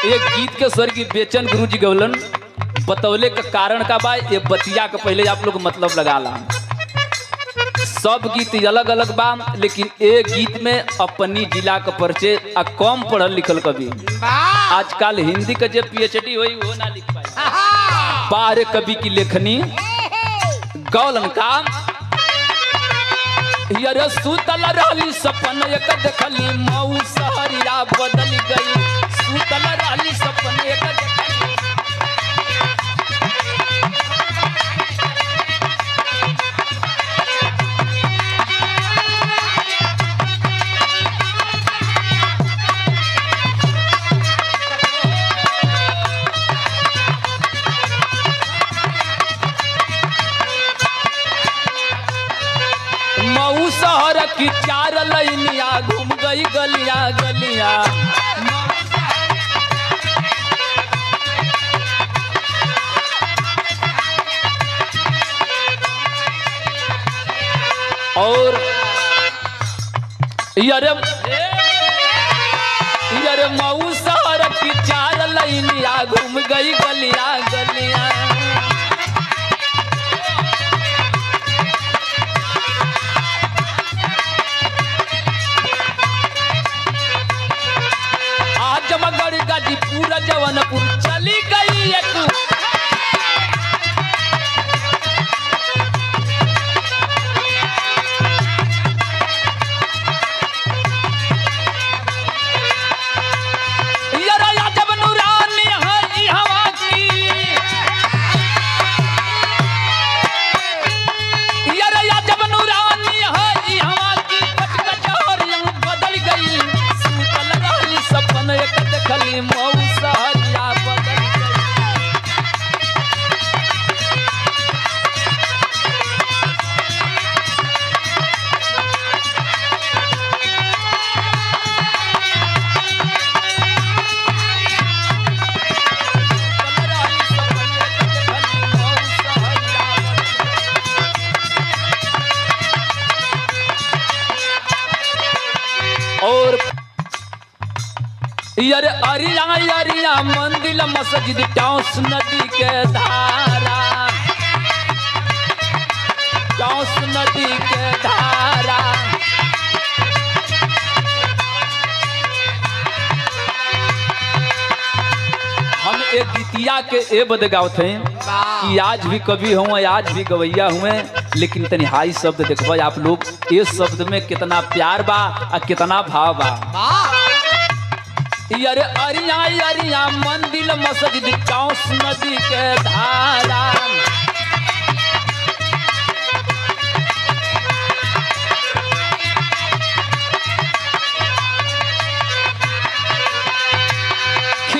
एक गीत के स्वर की बेचन गुरु जी गवलन बतौले का कारण का बा ये बतिया के पहले आप लोग मतलब लगा ला। सब गीत अलग अलग बा लेकिन एक गीत में अपनी जिला का परिचय आ कम पढ़ल लिखल कवि आजकल हिंदी का जो PhD हुई वो ना लिख पाए। बाहर कवि की लेखनी गौलन का यार सुतल रहली सपन एक देखली मऊ सहरिया बदल गई। सुतल रहली सपन एक देखली मऊ शहर की चार लैनिया घूम गई गलिया गलिया। और यारे मऊ शहर की चार लैनिया घूम गई गलिया गलिया। आजमगढ़ गाजीपुर जवनपुर चली गई एक और यार अरिया अरिया मंदिर मस्जिद टाउस नदी के धारा टाउस नदी के धारा। हम एक गीतिया के ए बद गावत हैं कि आज भी कवि हुए आज भी गवैया हुए लेकिन तनी हाई शब्द देखबा आप लोग इस शब्द में कितना प्यार बा आ कितना भाव बा। यार अरिया अरिया मंदिर मस्जिद टाउस नदी के धारा।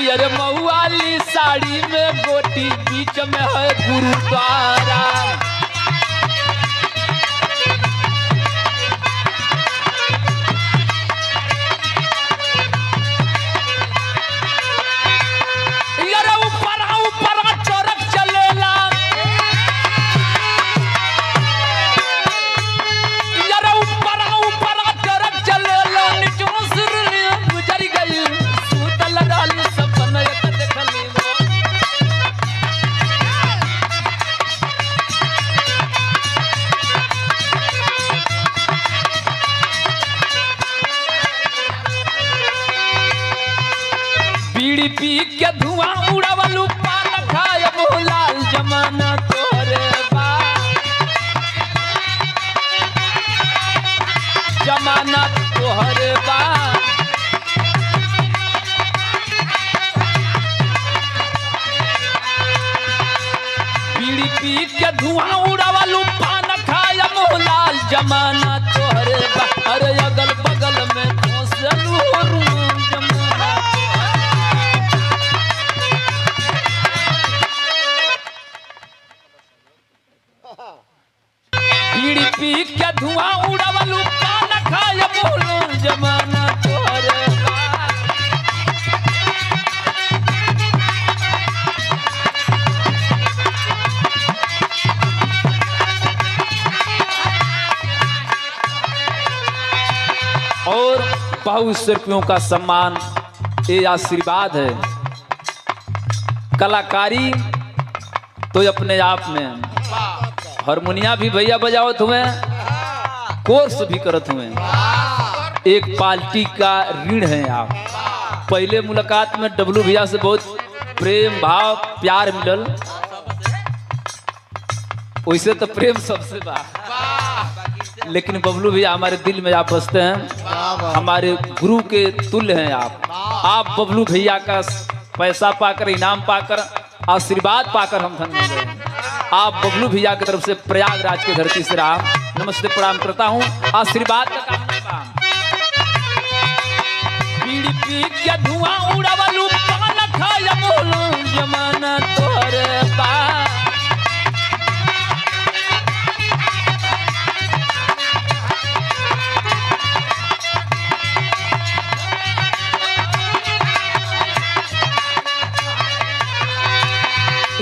यार मऊआली साड़ी में गोटी बीच में है गुरुद्वारा। बीड़ी पी के धुआं उड़ावलू पान खाए लाल जमाना तोरे बा जमाना तोहरे बा। बीड़ी पी के धुआं उड़ावलू पान खाए लाल जमाना तोहरे बा। अरे अगल बगल में घोंसलू जमाना बीड़ी पी के धुआं उड़ावलू पान खाए बोलो जमाना तोहरे बा। और 22 रुपयों का सम्मान ये आशीर्वाद है कलाकारी तो अपने आप में, हारमोनिया भी भैया बजावत हुए, कोर्स भी करत हुए। एक पार्टी का ऋण है आप। पहले मुलाकात में डब्लू भैया से बहुत प्रेम भाव प्यार मिलल, वैसे तो प्रेम सबसे बा, लेकिन बबलू भैया हमारे दिल में आप बसते हैं, हमारे गुरु के तुल्य हैं आप बबलू भैया का पैसा पाकर, इनाम पाकर, आशीर्वाद पाकर हम धन्य हो गए। आप बबलू भैया की तरफ से प्रयागराज की धरती से राम नमस्ते प्रणाम करता हूँ, आशीर्वाद का काम करता हूँ। पीड़ी पी के धुआं उड़ावलू पान खाया बोलूं जमाना तोरे बा।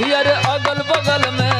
यार अगल बगल में